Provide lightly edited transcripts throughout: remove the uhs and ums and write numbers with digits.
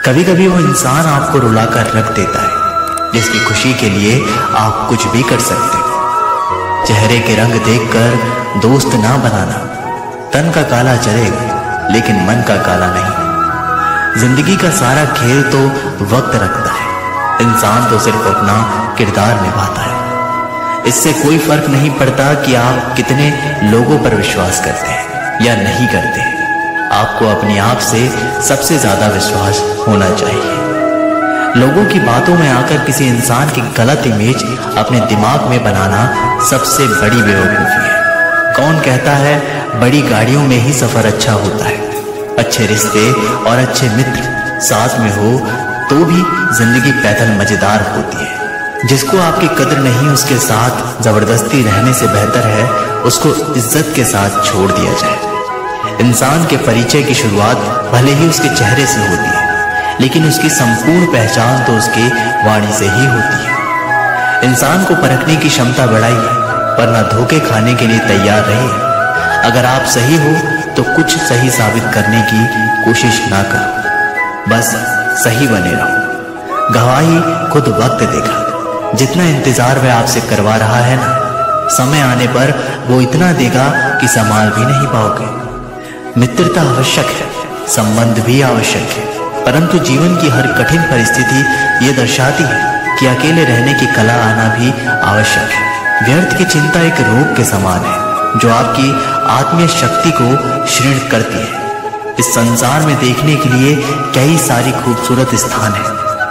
कभी कभी वो इंसान आपको रुलाकर रख देता है जिसकी खुशी के लिए आप कुछ भी कर सकते हो। चेहरे के रंग देखकर दोस्त ना बनाना। तन का काला चलेगा लेकिन मन का काला नहीं। जिंदगी का सारा खेल तो वक्त रखता है, इंसान तो सिर्फ अपना किरदार निभाता है। इससे कोई फर्क नहीं पड़ता कि आप कितने लोगों पर विश्वास करते हैं या नहीं करते हैं। आपको अपने आप से सबसे ज्यादा विश्वास होना चाहिए। लोगों की बातों में आकर किसी इंसान की गलत इमेज अपने दिमाग में बनाना सबसे बड़ी बेवकूफ़ी है। कौन कहता है बड़ी गाड़ियों में ही सफर अच्छा होता है? अच्छे रिश्ते और अच्छे मित्र साथ में हो तो भी जिंदगी पैदल मजेदार होती है। जिसको आपकी कदर नहीं उसके साथ जबरदस्ती रहने से बेहतर है उसको इज्जत के साथ छोड़ दिया जाए। इंसान के परिचय की शुरुआत भले ही उसके चेहरे से होती है, लेकिन उसकी संपूर्ण पहचान तो उसकी वाणी से ही होती है। इंसान को परखने की क्षमता बढ़ाइए, वरना धोखे खाने के लिए तैयार रहिए। अगर आप सही हो तो कुछ सही साबित करने की कोशिश ना करो, बस सही बने रहो। गवाही खुद वक्त देगा। जितना इंतजार वह आपसे करवा रहा है ना, समय आने पर वो इतना देगा कि संभाल भी नहीं पाओगे। मित्रता आवश्यक है, संबंध भी आवश्यक है, परंतु जीवन की हर कठिन परिस्थिति ये दर्शाती है कि अकेले रहने की कला आना भी आवश्यक है। व्यर्थ की चिंता एक रोग के समान है जो आपकी आत्मीय शक्ति को क्षीण करती है। इस संसार में देखने के लिए कई सारी खूबसूरत स्थान है,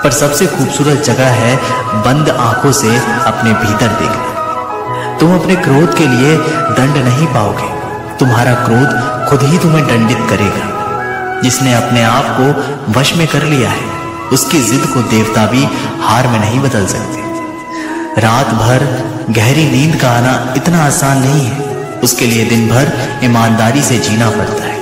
पर सबसे खूबसूरत जगह है बंद आंखों से अपने भीतर देखना। तुम अपने क्रोध के लिए दंड नहीं पाओगे, तुम्हारा क्रोध खुद ही तुम्हें दंडित करेगा। जिसने अपने आप को वश में कर लिया है उसकी जिद को देवता भी हार में नहीं बदल सकते। रात भर गहरी नींद का आना इतना आसान नहीं है, उसके लिए दिन भर ईमानदारी से जीना पड़ता है।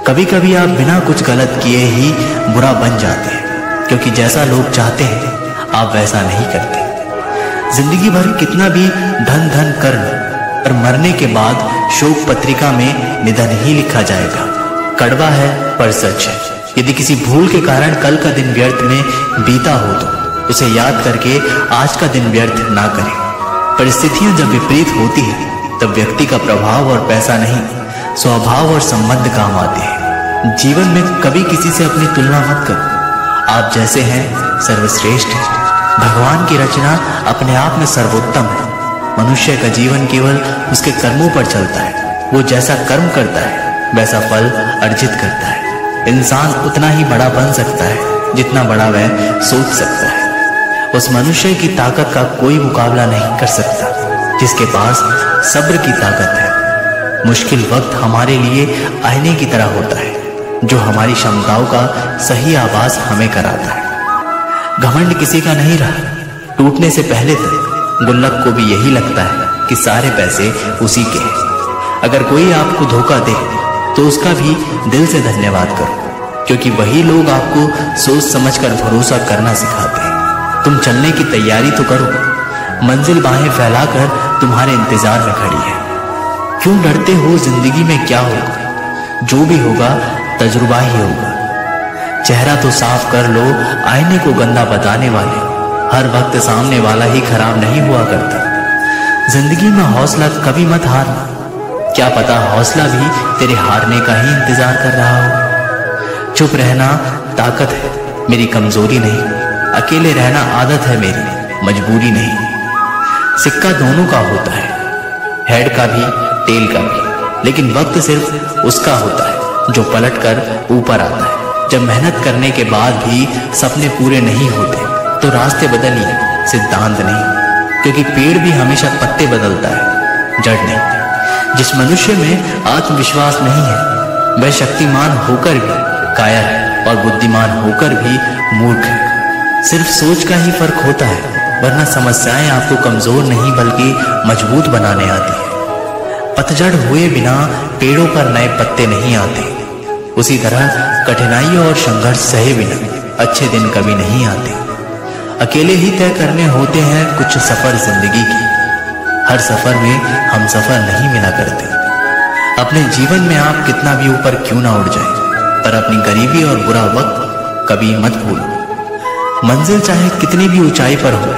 कभी कभी आप बिना कुछ गलत किए ही बुरा बन जाते हैं, क्योंकि जैसा लोग चाहते हैं आप वैसा नहीं करते। जिंदगी भर कितना भी धन धन कर लो, पर मरने के बाद शोक पत्रिका में निधन ही लिखा जाएगा। कड़वा है पर सच है। यदि किसी भूल के कारण कल का दिन व्यर्थ में बीता हो तो उसे याद करके आज का दिन व्यर्थ ना करें। परिस्थितियां जब विपरीत होती है तब व्यक्ति का प्रभाव और पैसा नहीं, स्वभाव और संबंध काम आते हैं। जीवन में कभी किसी से अपनी तुलना मत करो। आप जैसे हैं सर्वश्रेष्ठ है। भगवान की रचना अपने आप में सर्वोत्तम है। मनुष्य का जीवन केवल उसके कर्मों पर चलता है। वो जैसा कर्म करता है वैसा फल अर्जित करता है। इंसान उतना ही बड़ा बन सकता है जितना बड़ा वह सोच सकता है। उस मनुष्य की ताकत का कोई मुकाबला नहीं कर सकता जिसके पास सब्र की ताकत है। मुश्किल वक्त हमारे लिए आईने की तरह होता है जो हमारी क्षमताओं का सही आभास हमें कराता है। घमंड किसी का नहीं रहा। टूटने से पहले तक गुल्लक को भी यही लगता है कि सारे पैसे उसी के हैं। अगर कोई आपको धोखा दे तो उसका भी दिल से धन्यवाद करो, क्योंकि वही लोग आपको सोच समझकर भरोसा करना सिखाते हैं। तुम चलने की तैयारी तो करो, मंजिल बाहें फैलाकर तुम्हारे इंतजार में खड़ी है। क्यों डरते हो? जिंदगी में क्या होगा? जो भी होगा तजुर्बा ही होगा। चेहरा तो साफ कर लो, आईने को गंदा बताने वाले हर वक्त सामने वाला ही खराब नहीं हुआ करता। जिंदगी में हौसला कभी मत हारना, क्या पता हौसला भी तेरे हारने का ही इंतजार कर रहा हो। चुप रहना ताकत है, मेरी कमजोरी नहीं। अकेले रहना आदत है मेरी, मजबूरी नहीं। सिक्का दोनों का होता है, हेड का भी टेल का भी, लेकिन वक्त सिर्फ उसका होता है जो पलट कर ऊपर आता है। जब मेहनत करने के बाद भी सपने पूरे नहीं होते तो रास्ते बदलिए, सिद्धांत नहीं, क्योंकि पेड़ भी हमेशा पत्ते बदलता है, जड़ नहीं। जिस मनुष्य में आत्मविश्वास नहीं है वह शक्तिमान होकर भी कायर है और बुद्धिमान होकर भी मूर्ख है। सिर्फ सोच का ही फर्क होता है, वरना समस्याएं आपको कमजोर नहीं बल्कि मजबूत बनाने आती है। पतझड़ हुए बिना पेड़ों पर नए पत्ते नहीं आते। उसी तरह कठिनाइयों और संघर्ष सहे बिना अच्छे दिन कभी नहीं आते। अकेले ही तय करने होते हैं कुछ सफर जिंदगी की। हर सफर में हम सफर नहीं मिला करते। अपने जीवन में आप कितना भी ऊपर क्यों ना उड़ जाए, पर अपनी गरीबी और बुरा वक्त कभी मत भूलो। मंजिल चाहे कितनी भी ऊंचाई पर हो,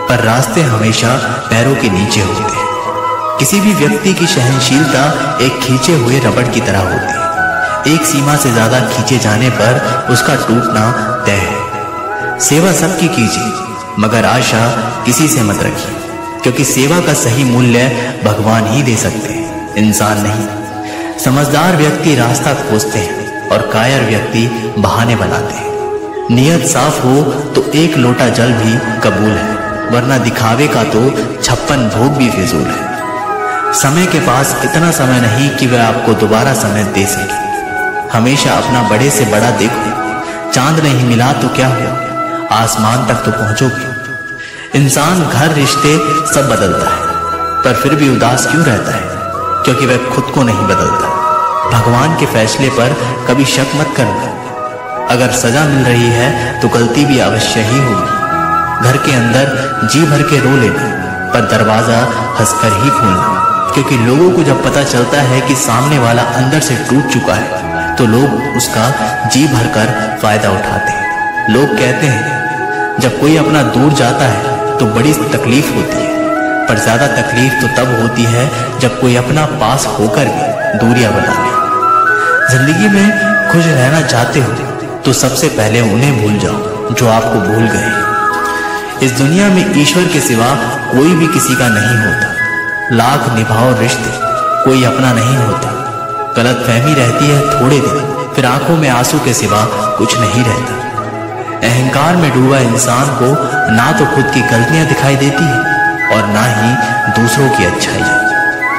पर रास्ते हमेशा पैरों के नीचे होते हैं। किसी भी व्यक्ति की सहनशीलता एक खींचे हुए रबड़ की तरह होती है। एक सीमा से ज्यादा खींचे जाने पर उसका टूटना तय है। सेवा सबकी कीजिए, मगर आशा किसी से मत रखिए, क्योंकि सेवा का सही मूल्य भगवान ही दे सकते हैं, इंसान नहीं। समझदार व्यक्ति रास्ता खोजते हैं और कायर व्यक्ति बहाने बनाते हैं। नियत साफ हो तो एक लोटा जल भी कबूल है, वरना दिखावे का तो 56 भोग भी फिजूल है। समय के पास इतना समय नहीं कि वह आपको दोबारा समय दे सके। हमेशा अपना बड़े से बड़ा देखो। चांद नहीं मिला तो क्या हुआ, आसमान तक तो पहुंचोगे। इंसान, घर, रिश्ते सब बदलता है, पर फिर भी उदास क्यों रहता है? क्योंकि वह खुद को नहीं बदलता। भगवान के फैसले पर कभी शक मत करना। अगर सजा मिल रही है तो गलती भी अवश्य ही होगी। घर के अंदर जी भर के रो लेना, पर दरवाजा हंसकर ही खोलना, क्योंकि लोगों को जब पता चलता है कि सामने वाला अंदर से टूट चुका है तो लोग उसका जी भरकर फायदा उठाते हैं। लोग कहते हैं जब कोई अपना दूर जाता है तो बड़ी तकलीफ होती है, पर ज्यादा तकलीफ तो तब होती है जब कोई अपना पास होकर भी दूरियां बना ले। जिंदगी में खुश रहना चाहते हो तो सबसे पहले उन्हें भूल जाओ जो आपको भूल गए। इस दुनिया में ईश्वर के सिवा कोई भी किसी का नहीं होता। लाख निभाओ रिश्ते, कोई अपना नहीं होता। गलतफहमी रहती है थोड़े दिन, फिर आंखों में आंसू के सिवा कुछ नहीं रहता। अहंकार में डूबा इंसान को ना तो खुद की गलतियां दिखाई देती है और ना ही दूसरों की अच्छाई।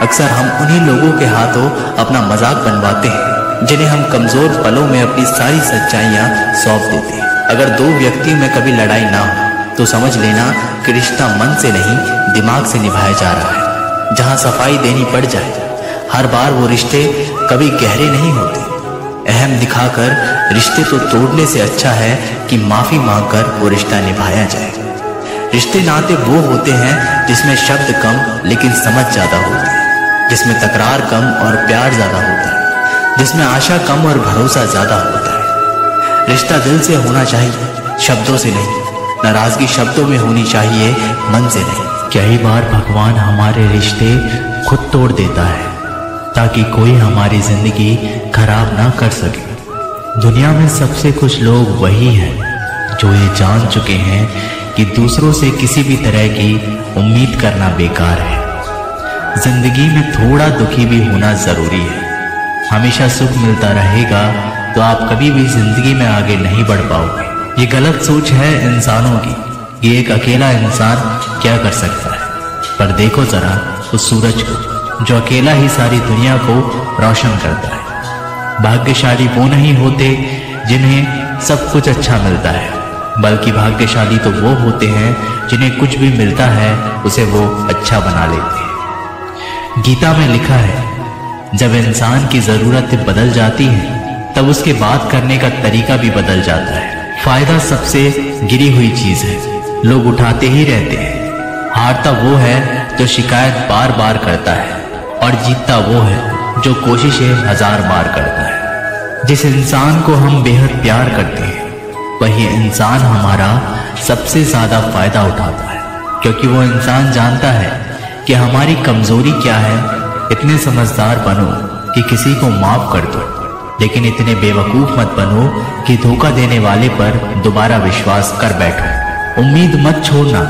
अक्सर हम उन्हीं लोगों के हाथों अपना मजाक बनवाते हैं जिन्हें हम कमजोर पलों में अपनी सारी सच्चाइयां सौंप देते हैं। अगर दो व्यक्तियों में कभी लड़ाई ना हो तो समझ लेना कि रिश्ता मन से नहीं दिमाग से निभाया जा रहा है। जहां सफाई देनी पड़ जाए, हर बार वो रिश्ते कभी गहरे नहीं होते। अहम दिखाकर रिश्ते तो तोड़ने से अच्छा है कि माफी मांगकर वो रिश्ता निभाया जाए। रिश्ते नाते वो होते हैं जिसमें शब्द कम लेकिन समझ ज्यादा होती है, जिसमें तकरार कम और प्यार ज्यादा होता है, जिसमें आशा कम और भरोसा ज्यादा होता है। रिश्ता दिल से होना चाहिए, शब्दों से नहीं। नाराजगी शब्दों में होनी चाहिए, मन से नहीं। कई बार भगवान हमारे रिश्ते खुद तोड़ देता है ताकि कोई हमारी जिंदगी खराब ना कर सके। दुनिया में सबसे खुश लोग वही हैं जो ये जान चुके हैं कि दूसरों से किसी भी तरह की उम्मीद करना बेकार है। जिंदगी में थोड़ा दुखी भी होना जरूरी है। हमेशा सुख मिलता रहेगा तो आप कभी भी जिंदगी में आगे नहीं बढ़ पाओगे। ये गलत सोच है इंसानों की कि एक अकेला इंसान क्या कर सकता है। पर देखो जरा उस सूरज को जो अकेला ही सारी दुनिया को रोशन करता है। भाग्यशाली वो नहीं होते जिन्हें सब कुछ अच्छा मिलता है, बल्कि भाग्यशाली तो वो होते हैं जिन्हें कुछ भी मिलता है उसे वो अच्छा बना लेते हैं। गीता में लिखा है, जब इंसान की जरूरतें बदल जाती हैं तब उसके बात करने का तरीका भी बदल जाता है। फायदा सबसे गिरी हुई चीज है, लोग उठाते ही रहते हैं। हारता वो है जो शिकायत बार बार करता है और जीतता वो है जो कोशिशें 1000 बार करता है। जिस इंसान को हम बेहद प्यार करते हैं वही इंसान हमारा सबसे ज्यादा फायदा उठाता है, क्योंकि वो इंसान जानता है कि हमारी कमजोरी क्या है। इतने समझदार बनो कि किसी को माफ कर दो, लेकिन इतने बेवकूफ मत बनो कि धोखा देने वाले पर दोबारा विश्वास कर बैठो। उम्मीद मत छोड़ना,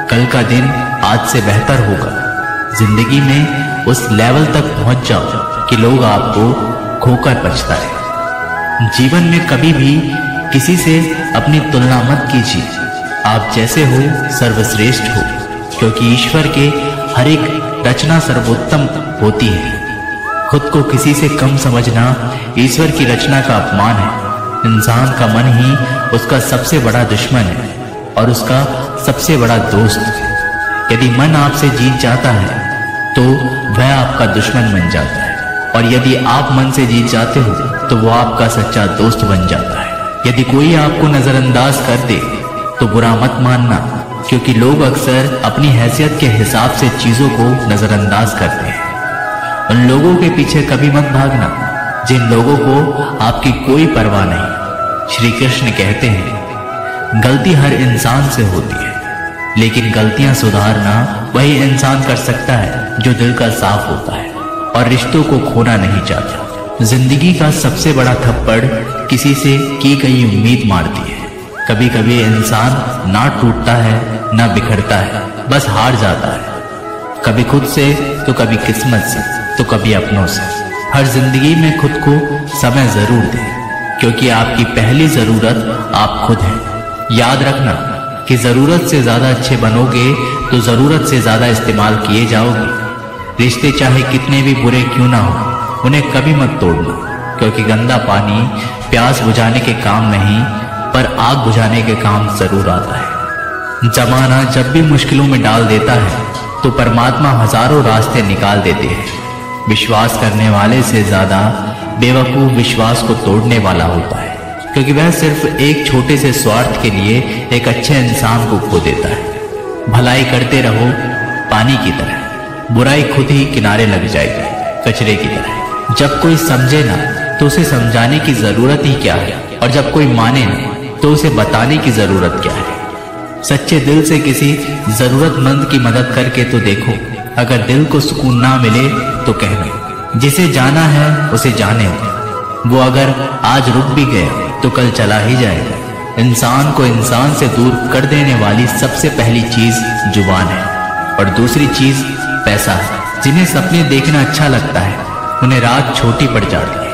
कल का दिन आज से बेहतर होगा। जिंदगी में उस लेवल तक पहुंच जाओ कि लोग आपको खोकर पछताए। जीवन में कभी भी किसी से अपनी तुलना मत कीजिए। आप जैसे हो सर्वश्रेष्ठ हो, क्योंकि ईश्वर के हर एक रचना सर्वोत्तम होती है। खुद को किसी से कम समझना ईश्वर की रचना का अपमान है। इंसान का मन ही उसका सबसे बड़ा दुश्मन है और उसका सबसे बड़ा दोस्त। यदि मन आपसे जीत जाता है तो वह आपका दुश्मन बन जाता है, और यदि आप मन से जीत जाते हो तो वो आपका सच्चा दोस्त बन जाता है। यदि कोई आपको नजरअंदाज कर दे तो बुरा मत मानना, क्योंकि लोग अक्सर अपनी हैसियत के हिसाब से चीजों को नजरअंदाज करते हैं। उन लोगों के पीछे कभी मत भागना जिन लोगों को आपकी कोई परवाह नहीं। श्री कृष्ण कहते हैं, गलती हर इंसान से होती है, लेकिन गलतियां सुधारना वही इंसान कर सकता है जो दिल का साफ होता है और रिश्तों को खोना नहीं चाहता। जिंदगी का सबसे बड़ा थप्पड़ किसी से की गई उम्मीद मारती है। कभी कभी इंसान ना टूटता है ना बिखरता है, बस हार जाता है, कभी खुद से तो कभी किस्मत से तो कभी अपनों से। हर जिंदगी में खुद को समय जरूर दें, क्योंकि आपकी पहली जरूरत आप खुद हैं। याद रखना कि जरूरत से ज्यादा अच्छे बनोगे तो जरूरत से ज्यादा इस्तेमाल किए जाओगे। रिश्ते चाहे कितने भी बुरे क्यों ना हो, उन्हें कभी मत तोड़ना, क्योंकि गंदा पानी प्यास बुझाने के काम नहीं पर आग बुझाने के काम जरूर आता है। जमाना जब भी मुश्किलों में डाल देता है तो परमात्मा हजारों रास्ते निकाल देते हैं। विश्वास करने वाले से ज्यादा बेवकूफ विश्वास को तोड़ने वाला होता है, क्योंकि वह सिर्फ एक छोटे से स्वार्थ के लिए एक अच्छे इंसान को खो देता है। भलाई करते रहो पानी की तरह, बुराई खुद ही किनारे लग जाएगी कचरे की तरह। जब कोई समझे ना तो उसे समझाने की जरूरत ही क्या है, और जब कोई माने ना तो उसे बताने की जरूरत क्या है। सच्चे दिल से किसी जरूरतमंद की मदद करके तो देखो, अगर दिल को सुकून ना मिले तो कहना। जिसे जाना है उसे जाने दो, वो अगर आज रुक भी गया तो कल चला ही जाएगा। इंसान को इंसान से दूर कर देने वाली सबसे पहली चीज जुबान है, और दूसरी चीज पैसा है। जिन्हें सपने देखना अच्छा लगता है उन्हें रात छोटी पड़ जाती है,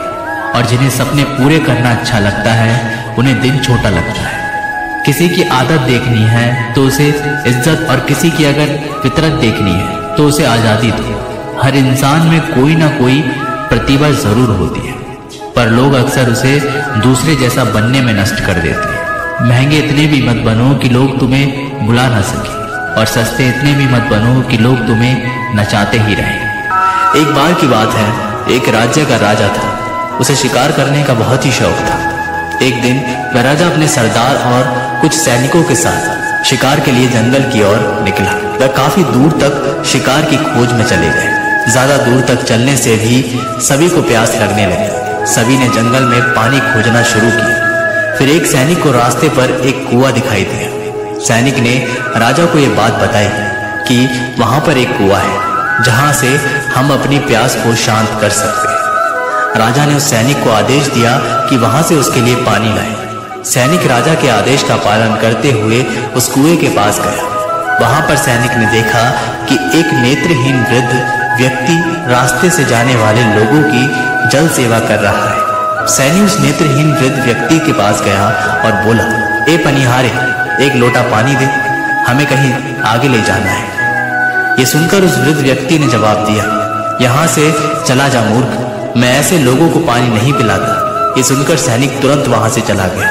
और जिन्हें सपने पूरे करना अच्छा लगता है उन्हें दिन छोटा लगता है। किसी की आदत देखनी है तो उसे इज्जत, और किसी की अगर फितरत देखनी है तो उसे आजादी दो। हर इंसान में कोई ना कोई प्रतिभा जरूर होती है, पर लोग अक्सर उसे दूसरे जैसा बनने में नष्ट कर देते हैं। महंगे इतने भी मत बनो कि लोग तुम्हें बुला ना सके, और सस्ते इतने भी मत बनो कि लोग तुम्हें नचाते ही रहें। एक बार की बात है, एक राज्य का राजा था। उसे शिकार करने का बहुत ही शौक था। एक दिन वह राजा अपने सरदार और कुछ सैनिकों के साथ शिकार के लिए जंगल की ओर निकला। वह काफी दूर तक शिकार की खोज में चले गए। ज्यादा दूर तक चलने से भी सभी को प्यास लगने लगी। सभी ने जंगल में पानी खोजना शुरू किया। फिर एक सैनिक को रास्ते पर एक कुआं दिखाई दिया। सैनिक ने राजा को यह बात बताई कि वहां पर एक कुआं है जहां से हम अपनी प्यास को शांत कर सकते हैं। राजा ने उस सैनिक को आदेश दिया कि वहां से उसके लिए पानी लाए। सैनिक राजा के आदेश का पालन करते हुए उस कुएं के पास गया। वहां पर सैनिक ने देखा कि एक नेत्रहीन वृद्ध व्यक्ति रास्ते से जाने वाले लोगों की जल सेवा कर रहा है। सैनिक उस नेत्रहीन वृद्ध व्यक्ति के पास गया और बोला, ए पनिहारे, एक लोटा पानी दे, हमें कहीं आगे ले जाना है। ये सुनकर उस वृद्ध व्यक्ति ने जवाब दिया, यहाँ से चला जा मूर्ख, मैं ऐसे लोगों को पानी नहीं पिलाता। ये सुनकर सैनिक तुरंत वहां से चला गया।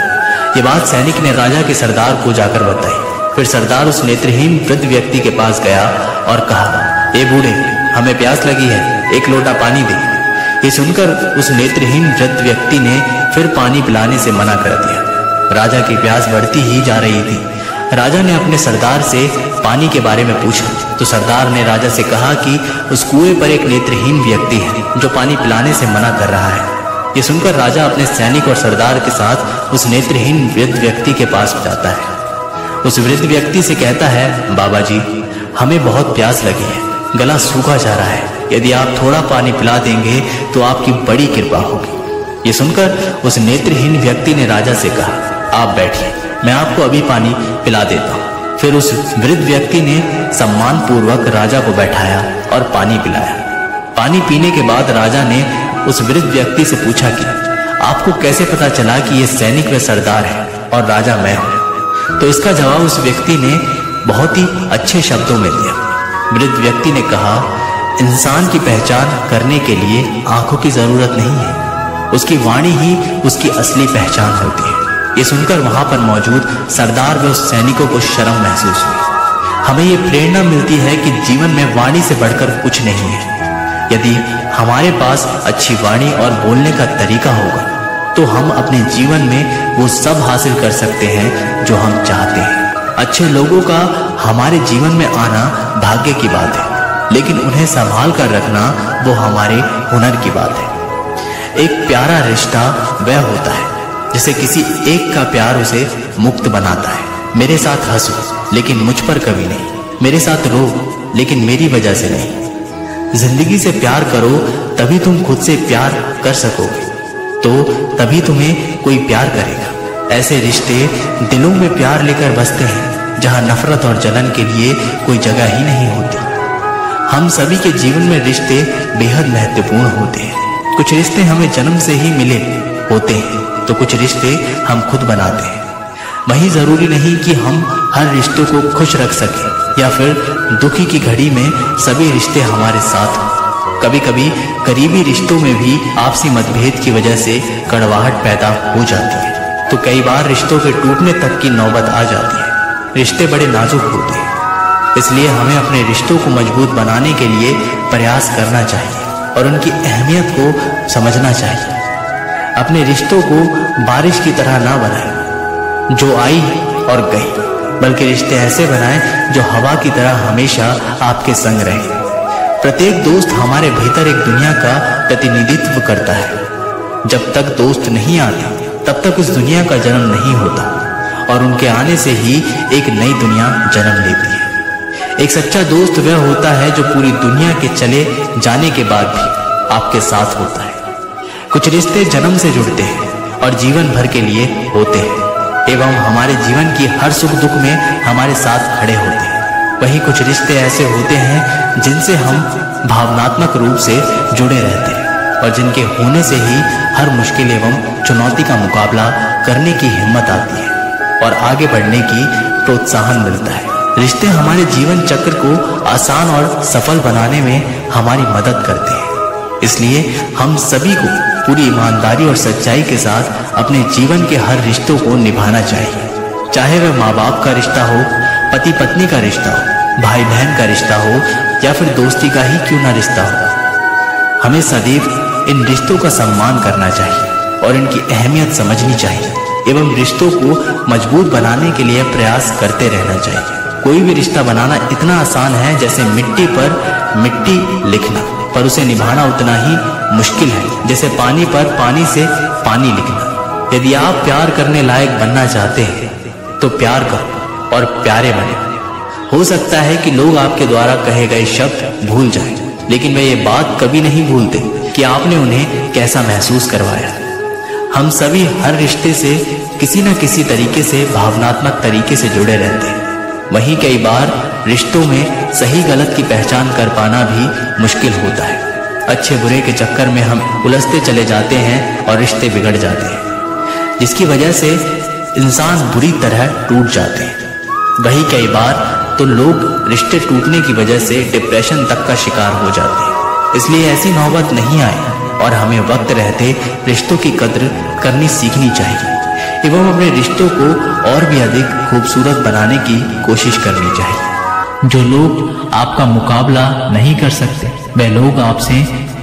ये बात सैनिक ने राजा के सरदार को जाकर बताई। फिर सरदार उस नेत्रहीन वृद्ध व्यक्ति के पास गया और कहा, ए बूढ़े, हमें प्यास लगी है, एक लोटा पानी दे। ये सुनकर उस नेत्रहीन वृद्ध व्यक्ति ने फिर पानी पिलाने से मना कर दिया। राजा की प्यास बढ़ती ही जा रही थी। राजा ने अपने सरदार से पानी के बारे में पूछा तो सरदार ने राजा से कहा कि उस कुएं पर एक नेत्रहीन व्यक्ति है जो पानी पिलाने से मना कर रहा है। ये सुनकर राजा अपने सैनिक और सरदार के साथ उस नेत्रहीन वृद्ध व्यक्ति के पास जाता है। उस वृद्ध व्यक्ति से कहता है, बाबा जी, हमें बहुत प्यास लगी है, गला सूखा जा रहा है, यदि आप थोड़ा पानी पिला देंगे तो आपकी बड़ी कृपा होगी। ये सुनकर उस नेत्रहीन व्यक्ति ने राजा से कहा, आप बैठिए, मैं आपको अभी पानी पिला देता हूँ। फिर उस वृद्ध व्यक्ति ने सम्मान पूर्वक राजा को बैठाया और पानी पिलाया। पानी पीने के बाद राजा ने उस वृद्ध व्यक्ति से पूछा कि आपको कैसे पता चला कि ये सैनिक व सरदार है और राजा मैं हूँ? तो इसका जवाब उस व्यक्ति ने बहुत ही अच्छे शब्दों में दिया। वृद्ध व्यक्ति ने कहा, इंसान की पहचान करने के लिए आंखों की जरूरत नहीं है, उसकी वाणी ही उसकी असली पहचान होती है। ये सुनकर वहां पर मौजूद सरदार व उस सैनिकों को शर्म महसूस हुई। हमें ये प्रेरणा मिलती है कि जीवन में वाणी से बढ़कर कुछ नहीं है। यदि हमारे पास अच्छी वाणी और बोलने का तरीका होगा तो हम अपने जीवन में वो सब हासिल कर सकते हैं जो हम चाहते हैं। अच्छे लोगों का हमारे जीवन में आना भाग्य की बात है, लेकिन उन्हें संभाल कर रखना वो हमारे हुनर की बात है। एक प्यारा रिश्ता वह होता है जैसे किसी एक का प्यार उसे मुक्त बनाता है। मेरे साथ हंसो लेकिन मुझ पर कभी नहीं, मेरे साथ रो लेकिन मेरी वजह से नहीं। जिंदगी से प्यार करो तभी तुम खुद से प्यार कर सकोगे, तो तभी तुम्हें कोई प्यार करेगा। ऐसे रिश्ते दिलों में प्यार लेकर बसते हैं जहां नफरत और जलन के लिए कोई जगह ही नहीं होती। हम सभी के जीवन में रिश्ते बेहद महत्वपूर्ण होते हैं। कुछ रिश्ते हमें जन्म से ही मिले होते हैं तो कुछ रिश्ते हम खुद बनाते हैं। वही जरूरी नहीं कि हम हर रिश्ते को खुश रख सकें या फिर दुखी की घड़ी में सभी रिश्ते हमारे साथ हों। कभी कभी करीबी रिश्तों में भी आपसी मतभेद की वजह से कड़वाहट पैदा हो जाती है, तो कई बार रिश्तों के टूटने तक की नौबत आ जाती है। रिश्ते बड़े नाजुक होते हैं, इसलिए हमें अपने रिश्तों को मजबूत बनाने के लिए प्रयास करना चाहिए और उनकी अहमियत को समझना चाहिए। अपने रिश्तों को बारिश की तरह ना बनाएं जो आई और गई, बल्कि रिश्ते ऐसे बनाएं जो हवा की तरह हमेशा आपके संग रहे। प्रत्येक दोस्त हमारे भीतर एक दुनिया का प्रतिनिधित्व करता है। जब तक दोस्त नहीं आते तब तक उस दुनिया का जन्म नहीं होता और उनके आने से ही एक नई दुनिया जन्म लेती है। एक सच्चा दोस्त वह होता है जो पूरी दुनिया के चले जाने के बाद भी आपके साथ होता है। कुछ रिश्ते जन्म से जुड़ते हैं और जीवन भर के लिए होते हैं एवं हमारे जीवन की हर सुख दुख में हमारे साथ खड़े होते हैं। वहीं कुछ रिश्ते ऐसे होते हैं जिनसे हम भावनात्मक रूप से जुड़े रहते हैं और जिनके होने से ही हर मुश्किल एवं चुनौती का मुकाबला करने की हिम्मत आती है और आगे बढ़ने की प्रोत्साहन मिलता है। रिश्ते हमारे जीवन चक्र को आसान और सफल बनाने में हमारी मदद करते हैं। इसलिए हम सभी को पूरी ईमानदारी और सच्चाई के साथ अपने जीवन के हर रिश्तों को निभाना चाहिए, चाहे वह माँ बाप का रिश्ता हो, पति पत्नी का रिश्ता हो, भाई बहन का रिश्ता हो या फिर दोस्ती का ही क्यों ना रिश्ता हो। हमें सदैव इन रिश्तों का सम्मान करना चाहिए और इनकी अहमियत समझनी चाहिए एवं रिश्तों को मजबूत बनाने के लिए प्रयास करते रहना चाहिए। कोई भी रिश्ता बनाना इतना आसान है जैसे मिट्टी पर मिट्टी लिखना, पर उसे निभाना उतना ही मुश्किल है जैसे पानी पर पानी से पानी लिखना। यदि आप प्यार करने लायक बनना चाहते हैं तो प्यार करो और प्यारे बने। हो सकता है कि लोग आपके द्वारा कहे गए शब्द भूल जाएं, लेकिन वे ये बात कभी नहीं भूलते कि आपने उन्हें कैसा महसूस करवाया। हम सभी हर रिश्ते से किसी न किसी तरीके से भावनात्मक तरीके से जुड़े रहते हैं। वहीं कई बार रिश्तों में सही गलत की पहचान कर पाना भी मुश्किल होता है। अच्छे बुरे के चक्कर में हम उलझते चले जाते हैं और रिश्ते बिगड़ जाते हैं, जिसकी वजह से इंसान बुरी तरह टूट जाते हैं। वहीं कई बार तो लोग रिश्ते टूटने की वजह से डिप्रेशन तक का शिकार हो जाते हैं। इसलिए ऐसी नौबत नहीं आए और हमें वक्त रहते रिश्तों की कद्र करनी सीखनी चाहिए एवं अपने रिश्तों को और भी अधिक खूबसूरत बनाने की कोशिश करनी चाहिए। जो लोग आपका मुकाबला नहीं कर सकते वे लोग आपसे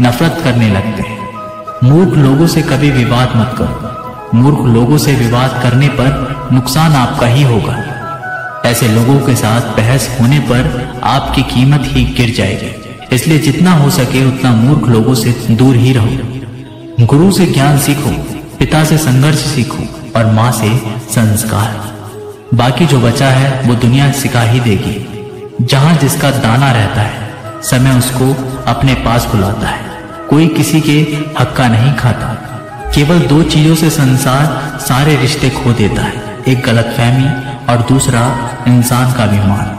नफरत करने लगते हैं। मूर्ख लोगों से कभी विवाद मत करो। मूर्ख लोगों से विवाद करने पर नुकसान आपका ही होगा। ऐसे लोगों के साथ बहस होने पर आपकी कीमत ही गिर जाएगी। इसलिए जितना हो सके उतना मूर्ख लोगों से दूर ही रहो। गुरु से ज्ञान सीखो, पिता से संघर्ष सीखो और माँ से संस्कार। बाकी जो बचा है वो दुनिया सिखा ही देगी। जहां जिसका दाना रहता है समय उसको अपने पास बुलाता है। कोई किसी के हक का नहीं खाता। केवल दो चीजों से संसार सारे रिश्ते खो देता है, एक गलतफहमी और दूसरा इंसान का अभिमान।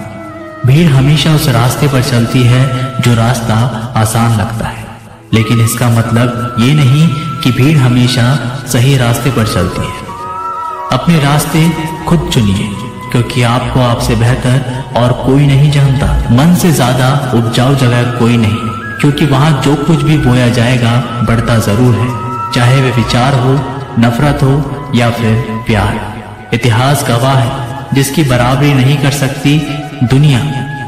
भीड़ हमेशा उस रास्ते पर चलती है जो रास्ता आसान लगता है, लेकिन इसका मतलब ये नहीं कि भीड़ हमेशा सही रास्ते पर चलती है। अपने रास्ते खुद चुनिए, क्योंकि आपको आपसे बेहतर और कोई नहीं जानता। मन से ज्यादा उपजाऊ जगह कोई नहीं, क्योंकि वहां जो कुछ भी बोया जाएगा बढ़ता जरूर है, चाहे वे विचार हो, नफरत हो या फिर प्यार। इतिहास गवाह है, जिसकी बराबरी नहीं कर सकती दुनिया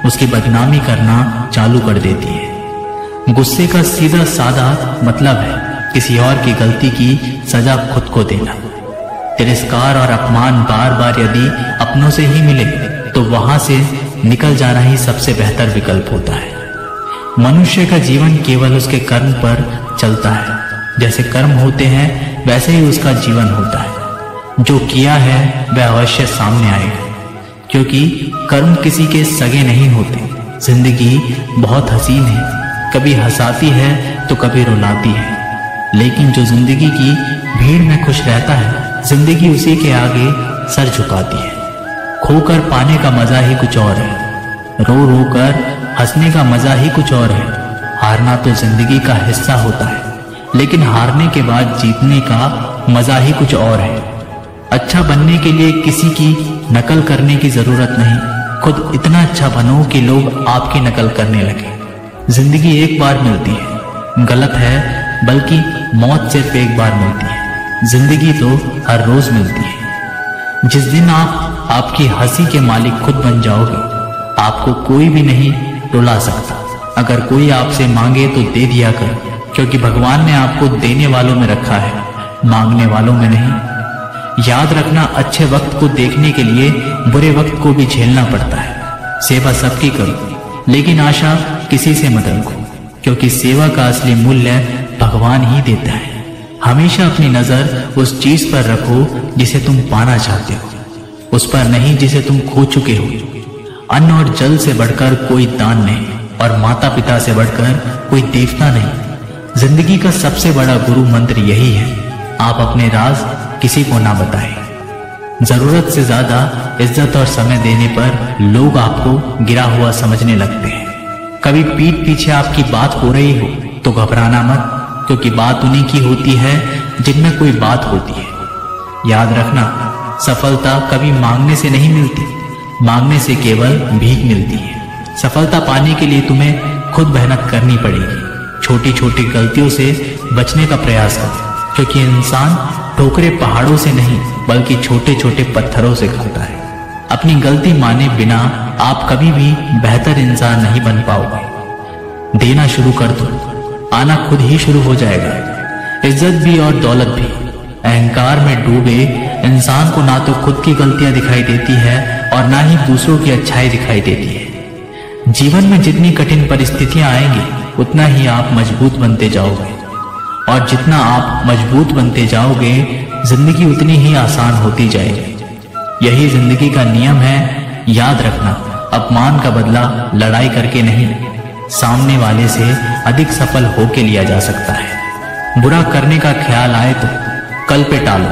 उसकी बदनामी करना चालू कर देती है। गुस्से का सीधा साधा मतलब है किसी और की गलती की सजा खुद को देना। तिरस्कार और अपमान बार बार यदि अपनों से ही मिले तो वहां से निकल जाना ही सबसे बेहतर विकल्प होता है। मनुष्य का जीवन केवल उसके कर्म पर चलता है। जैसे कर्म होते हैं वैसे ही उसका जीवन होता है। जो किया है वह अवश्य सामने आएगा, क्योंकि कर्म किसी के सगे नहीं होते। जिंदगी बहुत हसीन है, कभी हंसाती है तो कभी रुलाती है, लेकिन जो जिंदगी की भीड़ में खुश रहता है, जिंदगी उसी के आगे सर झुकाती है। खोकर पाने का मजा ही कुछ और है, रो रो कर हंसने का मजा ही कुछ और है। हारना तो जिंदगी का हिस्सा होता है, लेकिन हारने के बाद जीतने का मजा ही कुछ और है। अच्छा बनने के लिए किसी की नकल करने की जरूरत नहीं, खुद इतना अच्छा बनो कि लोग आपकी नकल करने लगे। जिंदगी एक बार मिलती है, गलत है, बल्कि मौत सिर्फ एक बार मिलती है। जिंदगी तो हर रोज मिलती है। जिस दिन आप आपकी हंसी के मालिक खुद बन जाओगे, आपको कोई भी नहीं रुला सकता। अगर कोई आपसे मांगे तो दे दिया कर, क्योंकि भगवान ने आपको देने वालों में रखा है, मांगने वालों में नहीं। याद रखना, अच्छे वक्त को देखने के लिए बुरे वक्त को भी झेलना पड़ता है। सेवा सबकी करो, लेकिन आशा किसी से मत रखो, क्योंकि सेवा का असली मूल्य भगवान ही देता है। हमेशा अपनी नजर उस चीज पर रखो जिसे तुम पाना चाहते हो, उस पर नहीं जिसे तुम खो चुके हो। अन्न और जल से बढ़कर कोई दान नहीं, और माता पिता से बढ़कर कोई देवता नहीं। जिंदगी का सबसे बड़ा गुरु मंत्र यही है, आप अपने राज किसी को ना बताएं। जरूरत से ज्यादा इज्जत और समय देने पर लोग आपको गिरा हुआ समझने लगते हैं। कभी पीठ पीछे आपकी बात हो रही हो तो घबराना मत, क्योंकि बात उन्हीं की होती है जिनमें कोई बात होती है। याद रखना, सफलता कभी मांगने से नहीं मिलती, मांगने से केवल भीख मिलती है। सफलता पाने के लिए तुम्हें खुद मेहनत करनी पड़ेगी। छोटी छोटी गलतियों से बचने का प्रयास करो, क्योंकि इंसान ठोकरें पहाड़ों से नहीं बल्कि छोटे छोटे पत्थरों से खाता है। अपनी गलती माने बिना आप कभी भी बेहतर इंसान नहीं बन पाओगे। देना शुरू कर दो, आना खुद ही शुरू हो जाएगा। इज्जत भी और दौलत भी। अहंकार में डूबे इंसान को ना तो खुद की गलतियां दिखाई देती है और ना ही दूसरों की अच्छाई दिखाई देती है। जीवन में जितनी कठिन परिस्थितियां आएंगी, उतना ही आप मजबूत बनते जाओगे, और जितना आप मजबूत बनते जाओगे, जिंदगी उतनी ही आसान होती जाएगी। यही जिंदगी का नियम है। याद रखना, अपमान का बदला लड़ाई करके नहीं, सामने वाले से अधिक सफल होके लिया जा सकता है। बुरा करने का ख्याल आए तो कल पे टालो,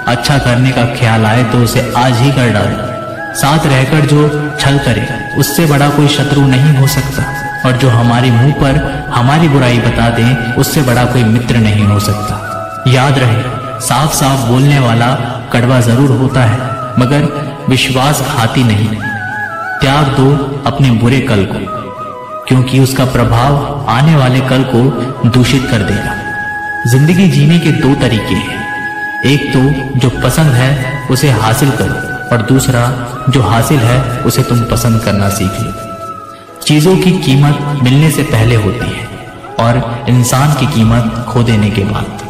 अच्छा करने का ख्याल आए तो उसे आज ही कर डालो। साथ रहकर जो छल करे, उससे बड़ा कोई शत्रु नहीं हो सकता, और जो हमारे मुंह पर हमारी बुराई बता दे, उससे बड़ा कोई मित्र नहीं हो सकता। याद रहे, साफ साफ बोलने वाला कड़वा जरूर होता है, मगर विश्वासघाती नहीं। त्याग दो अपने बुरे कल को, क्योंकि उसका प्रभाव आने वाले कल को दूषित कर देगा। जिंदगी जीने के दो तरीके हैं, एक तो जो पसंद है उसे हासिल करो, और दूसरा जो हासिल है उसे तुम पसंद करना सीख लो। चीजों की कीमत मिलने से पहले होती है, और इंसान की कीमत खो देने के बाद।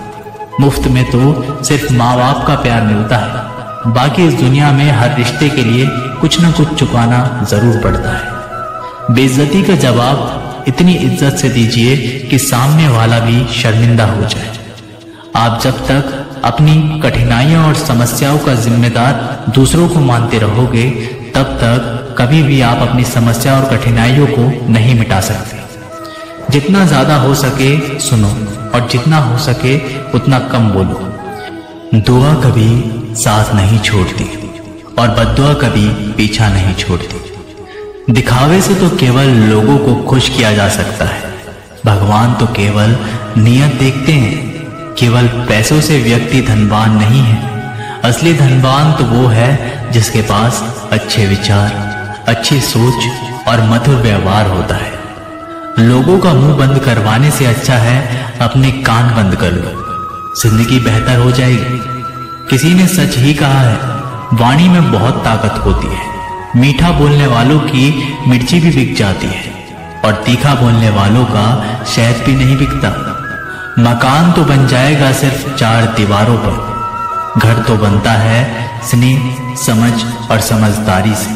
मुफ्त में तो सिर्फ माँ बाप का प्यार मिलता है, बाकी इस दुनिया में हर रिश्ते के लिए कुछ न कुछ चुकाना जरूर पड़ता है। बेइज्जती का जवाब इतनी इज्जत से दीजिए कि सामने वाला भी शर्मिंदा हो जाए। आप जब तक अपनी कठिनाइयों और समस्याओं का जिम्मेदार दूसरों को मानते रहोगे, तब तक कभी भी आप अपनी समस्या और कठिनाइयों को नहीं मिटा सकते। जितना ज्यादा हो सके सुनो, और जितना हो सके उतना कम बोलो। दुआ कभी साथ नहीं छोड़ती, और बद्दुआ कभी पीछा नहीं छोड़ती। दिखावे से तो केवल लोगों को खुश किया जा सकता है, भगवान तो केवल नियत देखते हैं। केवल पैसों से व्यक्ति धनवान नहीं है, असली धनवान तो वो है जिसके पास अच्छे विचार, अच्छी सोच और मधुर व्यवहार होता है। लोगों का मुंह बंद करवाने से अच्छा है अपने कान बंद कर लो, जिंदगी बेहतर हो जाएगी। किसी ने सच ही कहा है, वाणी में बहुत ताकत होती है। मीठा बोलने वालों की मिर्ची भी बिक जाती है, और तीखा बोलने वालों का शहद भी नहीं बिकता। मकान तो बन जाएगा सिर्फ 4 दीवारों पर, घर तो बनता है स्नेह, समझ और समझदारी से।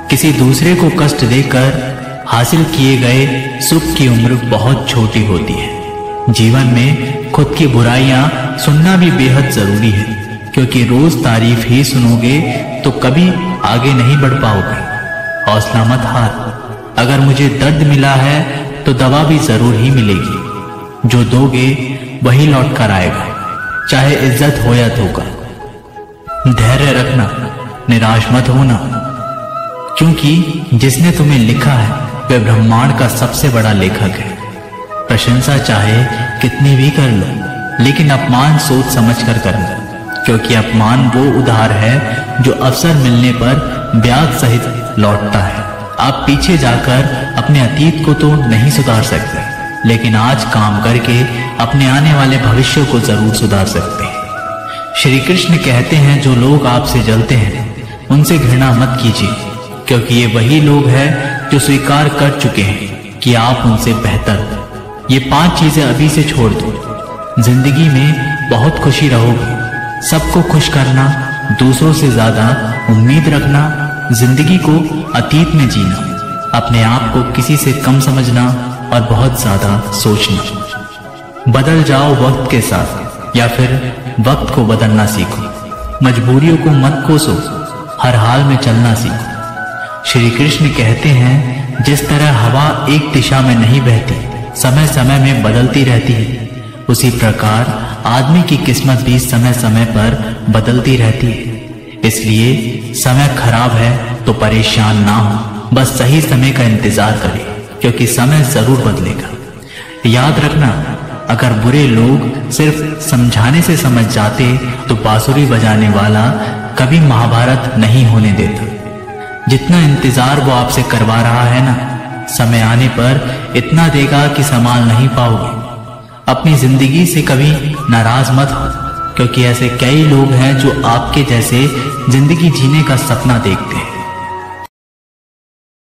किसी दूसरे को कष्ट देकर हासिल किए गए सुख की उम्र बहुत छोटी होती है। जीवन में खुद की बुराइयां सुनना भी बेहद जरूरी है, क्योंकि रोज तारीफ ही सुनोगे तो कभी आगे नहीं बढ़ पाओगे। हौसला मत हार, अगर मुझे दर्द मिला है तो दवा भी जरूर ही मिलेगी। जो दोगे वही लौट कर आएगा, चाहे इज्जत हो या धोखा। धैर्य रखना, निराश मत होना, क्योंकि जिसने तुम्हें लिखा है वह ब्रह्मांड का सबसे बड़ा लेखक है। प्रशंसा चाहे कितनी भी कर लो, लेकिन अपमान सोच समझ कर करना, क्योंकि अपमान वो उधार है जो अवसर मिलने पर ब्याज सहित लौटता है। आप पीछे जाकर अपने अतीत को तो नहीं सुधार सकते, लेकिन आज काम करके अपने आने वाले भविष्य को जरूर सुधार सकते हैं। श्री कृष्ण कहते हैं, जो लोग आपसे जलते हैं उनसे घृणा मत कीजिए, क्योंकि ये वही लोग हैं जो स्वीकार कर चुके हैं कि आप उनसे बेहतर हो। ये 5 चीजें अभी से छोड़ दो। जिंदगी में बहुत खुशी रहोगे, सबको खुश करना, दूसरों से ज्यादा उम्मीद रखना, जिंदगी को अतीत में जीना, अपने आप को किसी से कम समझना और बहुत ज्यादा सोचना। बदल जाओ वक्त के साथ, या फिर वक्त को बदलना सीखो। मजबूरियों को मत कोसो, हर हाल में चलना सीखो। श्री कृष्ण कहते हैं, जिस तरह हवा एक दिशा में नहीं बहती, समय समय में बदलती रहती है, उसी प्रकार आदमी की किस्मत भी समय समय पर बदलती रहती है। इसलिए समय खराब है तो परेशान ना हो, बस सही समय का इंतजार करें, क्योंकि समय जरूर बदलेगा। याद रखना, अगर बुरे लोग सिर्फ समझाने से समझ जाते तो बांसुरी बजाने वाला कभी महाभारत नहीं होने देता। जितना इंतजार वो आपसे करवा रहा है ना, समय आने पर इतना देगा कि संभाल नहीं पाओगे। अपनी जिंदगी से कभी नाराज मत हो, क्योंकि ऐसे कई लोग हैं जो आपके जैसे जिंदगी जीने का सपना देखते हैं।